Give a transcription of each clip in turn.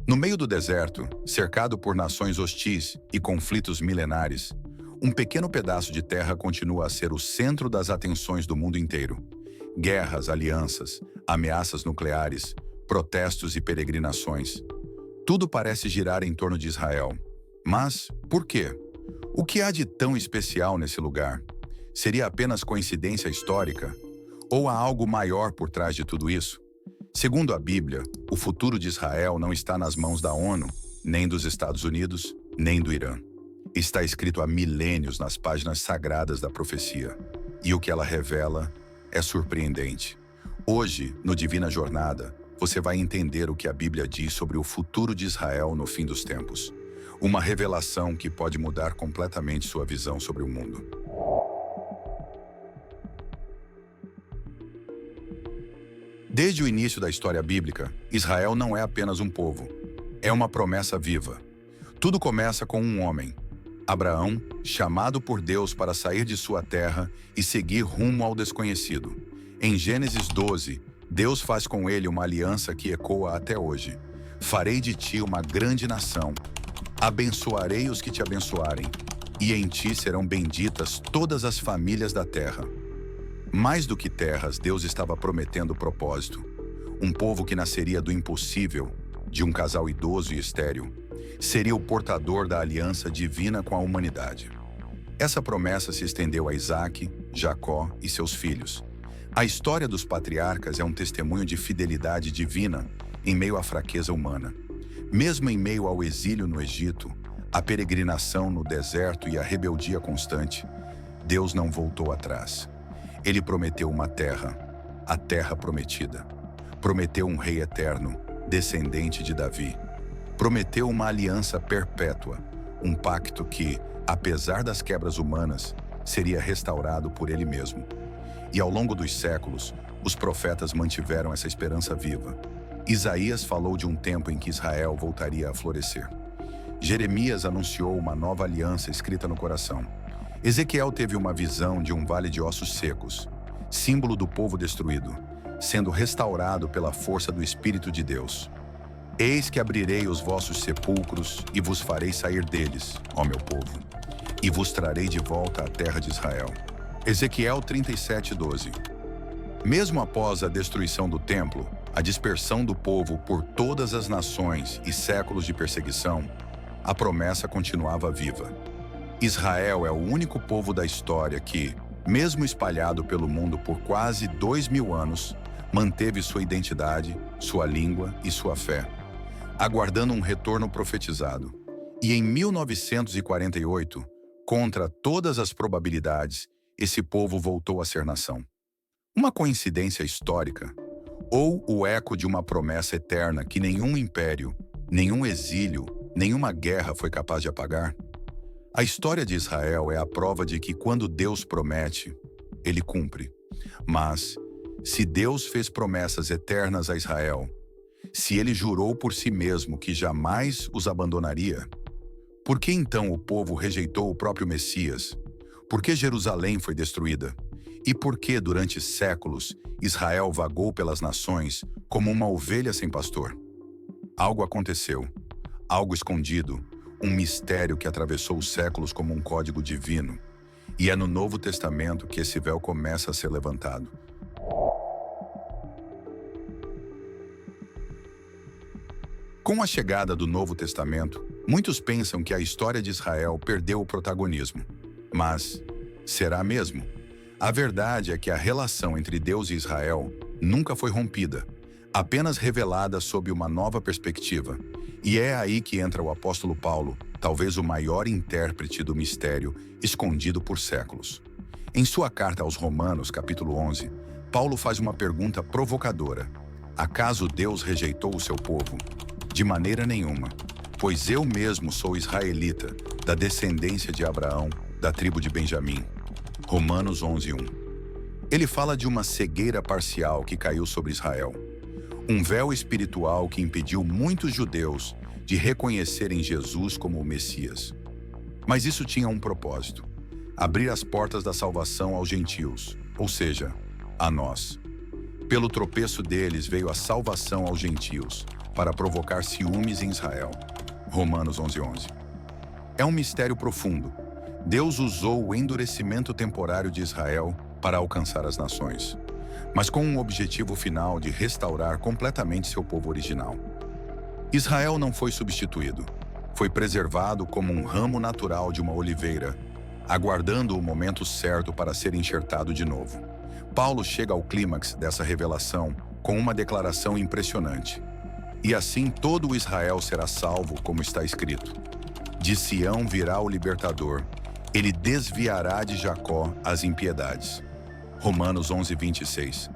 No meio do deserto, cercado por nações hostis e conflitos milenares, um pequeno pedaço de terra continua a ser o centro das atenções do mundo inteiro. Guerras, alianças, ameaças nucleares, protestos e peregrinações. Tudo parece girar em torno de Israel. Mas, por quê? O que há de tão especial nesse lugar? Seria apenas coincidência histórica? Ou há algo maior por trás de tudo isso? Segundo a Bíblia, o futuro de Israel não está nas mãos da ONU, nem dos Estados Unidos, nem do Irã. Está escrito há milênios nas páginas sagradas da profecia. E o que ela revela é surpreendente. Hoje, no Divina Jornada, você vai entender o que a Bíblia diz sobre o futuro de Israel no fim dos tempos. Uma revelação que pode mudar completamente sua visão sobre o mundo. Desde o início da história bíblica, Israel não é apenas um povo. É uma promessa viva. Tudo começa com um homem, Abraão, chamado por Deus para sair de sua terra e seguir rumo ao desconhecido. Em Gênesis 12, Deus faz com ele uma aliança que ecoa até hoje. Farei de ti uma grande nação. Abençoarei os que te abençoarem, e em ti serão benditas todas as famílias da terra. Mais do que terras, Deus estava prometendo propósito. Um povo que nasceria do impossível, de um casal idoso e estéril, seria o portador da aliança divina com a humanidade. Essa promessa se estendeu a Isaac, Jacó e seus filhos. A história dos patriarcas é um testemunho de fidelidade divina em meio à fraqueza humana. Mesmo em meio ao exílio no Egito, a peregrinação no deserto e a rebeldia constante, Deus não voltou atrás. Ele prometeu uma terra, a terra prometida. Prometeu um rei eterno, descendente de Davi. Prometeu uma aliança perpétua, um pacto que, apesar das quebras humanas, seria restaurado por ele mesmo. E ao longo dos séculos, os profetas mantiveram essa esperança viva. Isaías falou de um tempo em que Israel voltaria a florescer. Jeremias anunciou uma nova aliança escrita no coração. Ezequiel teve uma visão de um vale de ossos secos, símbolo do povo destruído, sendo restaurado pela força do Espírito de Deus. Eis que abrirei os vossos sepulcros e vos farei sair deles, ó meu povo, e vos trarei de volta à terra de Israel. Ezequiel 37:12. Mesmo após a destruição do templo, a dispersão do povo por todas as nações e séculos de perseguição, a promessa continuava viva. Israel é o único povo da história que, mesmo espalhado pelo mundo por quase 2000 anos, manteve sua identidade, sua língua e sua fé, aguardando um retorno profetizado. E em 1948, contra todas as probabilidades, esse povo voltou a ser nação. Uma coincidência histórica? Ou o eco de uma promessa eterna que nenhum império, nenhum exílio, nenhuma guerra foi capaz de apagar? A história de Israel é a prova de que quando Deus promete, ele cumpre. Mas, se Deus fez promessas eternas a Israel, se ele jurou por si mesmo que jamais os abandonaria, por que então o povo rejeitou o próprio Messias? Por que Jerusalém foi destruída? E por que, durante séculos, Israel vagou pelas nações como uma ovelha sem pastor? Algo aconteceu, algo escondido, um mistério que atravessou os séculos como um código divino. E é no Novo Testamento que esse véu começa a ser levantado. Com a chegada do Novo Testamento, muitos pensam que a história de Israel perdeu o protagonismo. Mas, será mesmo? A verdade é que a relação entre Deus e Israel nunca foi rompida, apenas revelada sob uma nova perspectiva. E é aí que entra o apóstolo Paulo, talvez o maior intérprete do mistério escondido por séculos. Em sua carta aos Romanos, capítulo 11, Paulo faz uma pergunta provocadora. Acaso Deus rejeitou o seu povo? De maneira nenhuma, pois eu mesmo sou israelita, da descendência de Abraão, da tribo de Benjamim. Romanos 11:1. Ele fala de uma cegueira parcial que caiu sobre Israel. Um véu espiritual que impediu muitos judeus de reconhecerem Jesus como o Messias. Mas isso tinha um propósito: abrir as portas da salvação aos gentios, ou seja, a nós. Pelo tropeço deles veio a salvação aos gentios, para provocar ciúmes em Israel. Romanos 11:11. É um mistério profundo. Deus usou o endurecimento temporário de Israel para alcançar as nações, mas com um objetivo final de restaurar completamente seu povo original. Israel não foi substituído. Foi preservado como um ramo natural de uma oliveira, aguardando o momento certo para ser enxertado de novo. Paulo chega ao clímax dessa revelação com uma declaração impressionante. E assim todo o Israel será salvo, como está escrito. De Sião virá o libertador, ele desviará de Jacó as impiedades. Romanos 11:26.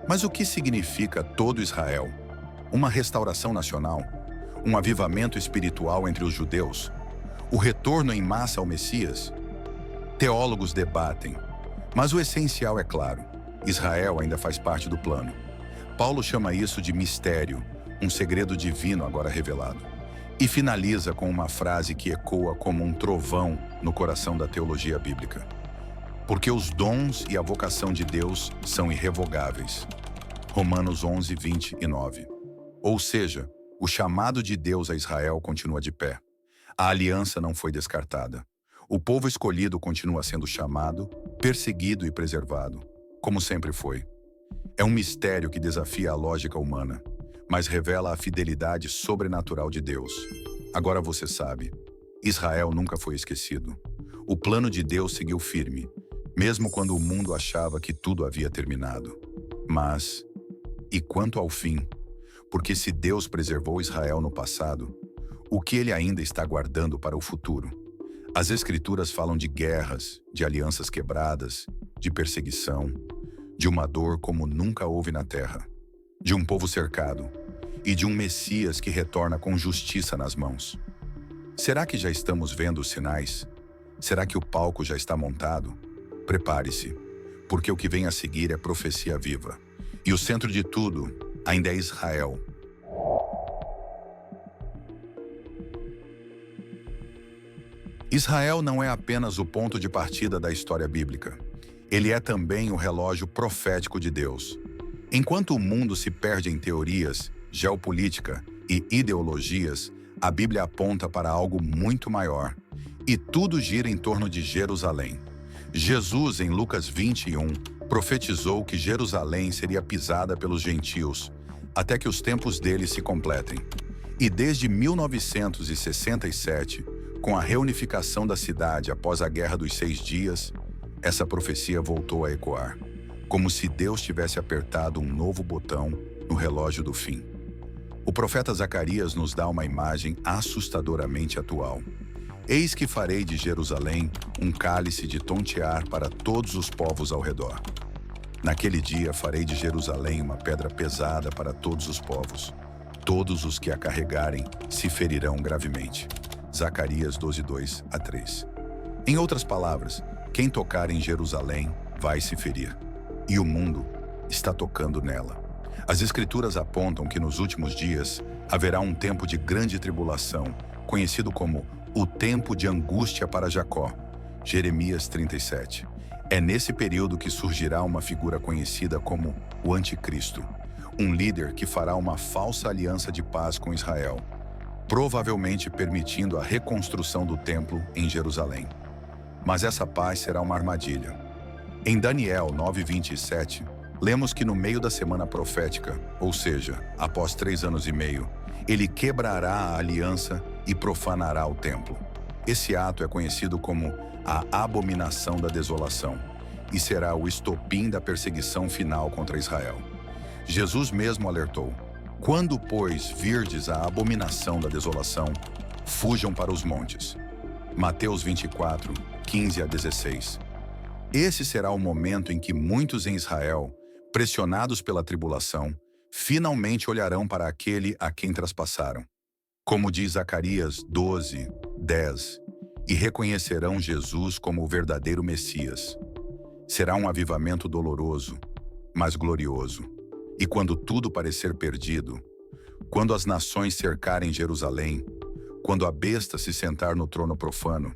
Mas o que significa todo Israel? Uma restauração nacional? Um avivamento espiritual entre os judeus? O retorno em massa ao Messias? Teólogos debatem, mas o essencial é claro: Israel ainda faz parte do plano. Paulo chama isso de mistério, um segredo divino agora revelado. E finaliza com uma frase que ecoa como um trovão no coração da teologia bíblica. Porque os dons e a vocação de Deus são irrevogáveis. Romanos 11:29. Ou seja, o chamado de Deus a Israel continua de pé. A aliança não foi descartada. O povo escolhido continua sendo chamado, perseguido e preservado, como sempre foi. É um mistério que desafia a lógica humana, mas revela a fidelidade sobrenatural de Deus. Agora você sabe, Israel nunca foi esquecido. O plano de Deus seguiu firme, mesmo quando o mundo achava que tudo havia terminado. Mas, e quanto ao fim? Porque se Deus preservou Israel no passado, o que ele ainda está guardando para o futuro? As Escrituras falam de guerras, de alianças quebradas, de perseguição, de uma dor como nunca houve na terra, de um povo cercado e de um Messias que retorna com justiça nas mãos. Será que já estamos vendo os sinais? Será que o palco já está montado? Prepare-se, porque o que vem a seguir é profecia viva. E o centro de tudo ainda é Israel. Israel não é apenas o ponto de partida da história bíblica. Ele é também o relógio profético de Deus. Enquanto o mundo se perde em teorias, geopolítica e ideologias, a Bíblia aponta para algo muito maior. E tudo gira em torno de Jerusalém. Jesus, em Lucas 21, profetizou que Jerusalém seria pisada pelos gentios, até que os tempos deles se completem. E desde 1967, com a reunificação da cidade após a Guerra dos 6 Dias, essa profecia voltou a ecoar, como se Deus tivesse apertado um novo botão no relógio do fim. O profeta Zacarias nos dá uma imagem assustadoramente atual. Eis que farei de Jerusalém um cálice de tontear para todos os povos ao redor. Naquele dia farei de Jerusalém uma pedra pesada para todos os povos. Todos os que a carregarem se ferirão gravemente. Zacarias 12:2-3. Em outras palavras, quem tocar em Jerusalém vai se ferir. E o mundo está tocando nela. As Escrituras apontam que nos últimos dias haverá um tempo de grande tribulação, conhecido como o tempo de angústia para Jacó. Jeremias 37. É nesse período que surgirá uma figura conhecida como o Anticristo, um líder que fará uma falsa aliança de paz com Israel, provavelmente permitindo a reconstrução do templo em Jerusalém. Mas essa paz será uma armadilha. Em Daniel 9:27, lemos que no meio da semana profética, ou seja, após 3 anos e meio, ele quebrará a aliança e profanará o templo. Esse ato é conhecido como a abominação da desolação e será o estopim da perseguição final contra Israel. Jesus mesmo alertou: quando, pois, virdes a abominação da desolação, fujam para os montes. Mateus 24:15-16. Esse será o momento em que muitos em Israel, pressionados pela tribulação, finalmente olharão para aquele a quem traspassaram. Como diz Zacarias 12:10, e reconhecerão Jesus como o verdadeiro Messias. Será um avivamento doloroso, mas glorioso. E quando tudo parecer perdido, quando as nações cercarem Jerusalém, quando a besta se sentar no trono profano,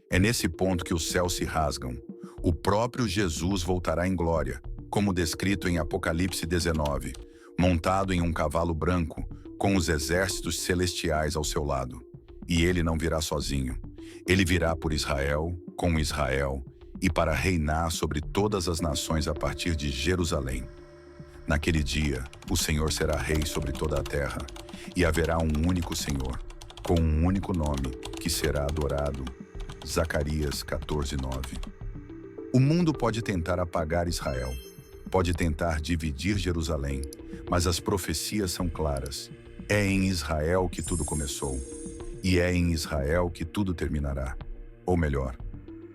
é nesse ponto que os céus se rasgam. O próprio Jesus voltará em glória, como descrito em Apocalipse 19, montado em um cavalo branco, com os exércitos celestiais ao seu lado. E ele não virá sozinho. Ele virá por Israel, com Israel, e para reinar sobre todas as nações a partir de Jerusalém. Naquele dia, o Senhor será rei sobre toda a terra, e haverá um único Senhor, com um único nome, que será adorado. Zacarias 14:9. O mundo pode tentar apagar Israel, pode tentar dividir Jerusalém, mas as profecias são claras. É em Israel que tudo começou, e é em Israel que tudo terminará. Ou melhor,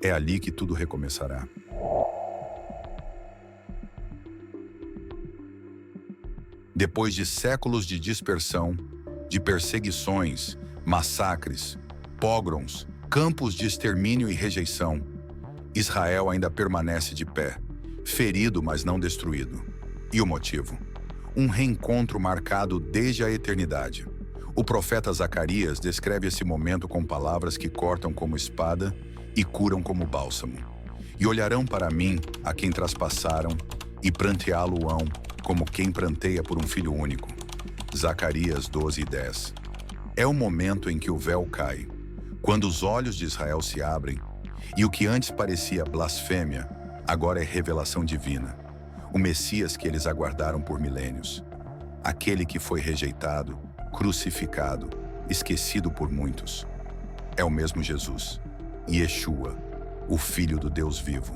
é ali que tudo recomeçará. Depois de séculos de dispersão, de perseguições, massacres, pogroms, campos de extermínio e rejeição, Israel ainda permanece de pé, ferido, mas não destruído. E o motivo? Um reencontro marcado desde a eternidade. O profeta Zacarias descreve esse momento com palavras que cortam como espada e curam como bálsamo. E olharão para mim, a quem traspassaram, e pranteá-lo-ão, como quem pranteia por um filho único. Zacarias 12:10. É o momento em que o véu cai, quando os olhos de Israel se abrem, e o que antes parecia blasfêmia, agora é revelação divina. O Messias que eles aguardaram por milênios. Aquele que foi rejeitado, crucificado, esquecido por muitos. É o mesmo Jesus, Yeshua, o Filho do Deus vivo.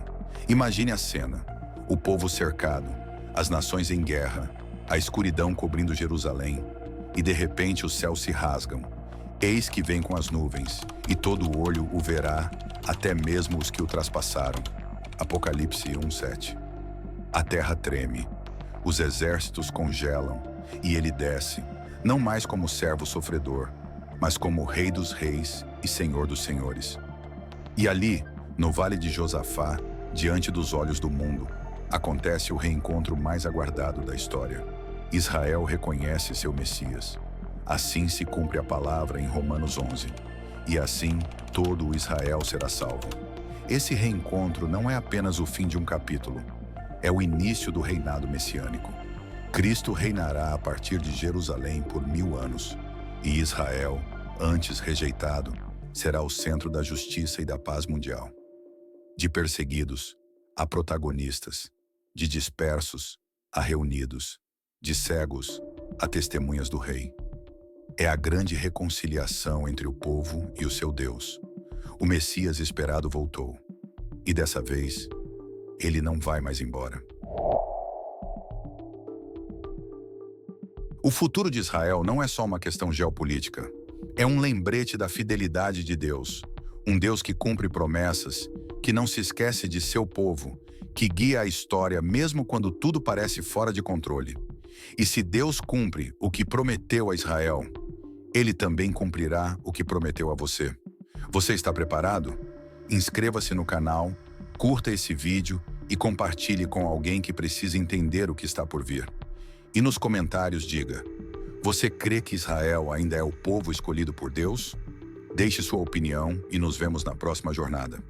Imagine a cena: o povo cercado, as nações em guerra, a escuridão cobrindo Jerusalém, e de repente os céus se rasgam. Eis que vem com as nuvens, e todo olho o verá, até mesmo os que o traspassaram. Apocalipse 1:7. A terra treme, os exércitos congelam, e ele desce, não mais como servo sofredor, mas como Rei dos Reis e Senhor dos Senhores. E ali, no Vale de Josafá, diante dos olhos do mundo, acontece o reencontro mais aguardado da história. Israel reconhece seu Messias. Assim se cumpre a palavra em Romanos 11. E assim, todo o Israel será salvo. Esse reencontro não é apenas o fim de um capítulo. É o início do reinado messiânico. Cristo reinará a partir de Jerusalém por 1000 anos. E Israel, antes rejeitado, será o centro da justiça e da paz mundial. De perseguidos a protagonistas, de dispersos a reunidos, de cegos a testemunhas do Rei. É a grande reconciliação entre o povo e o seu Deus. O Messias esperado voltou. E dessa vez, ele não vai mais embora. O futuro de Israel não é só uma questão geopolítica. É um lembrete da fidelidade de Deus. Um Deus que cumpre promessas, que não se esquece de seu povo, que guia a história mesmo quando tudo parece fora de controle. E se Deus cumpre o que prometeu a Israel, ele também cumprirá o que prometeu a você. Você está preparado? Inscreva-se no canal, curta esse vídeo e compartilhe com alguém que precisa entender o que está por vir. E nos comentários diga: você crê que Israel ainda é o povo escolhido por Deus? Deixe sua opinião e nos vemos na próxima jornada.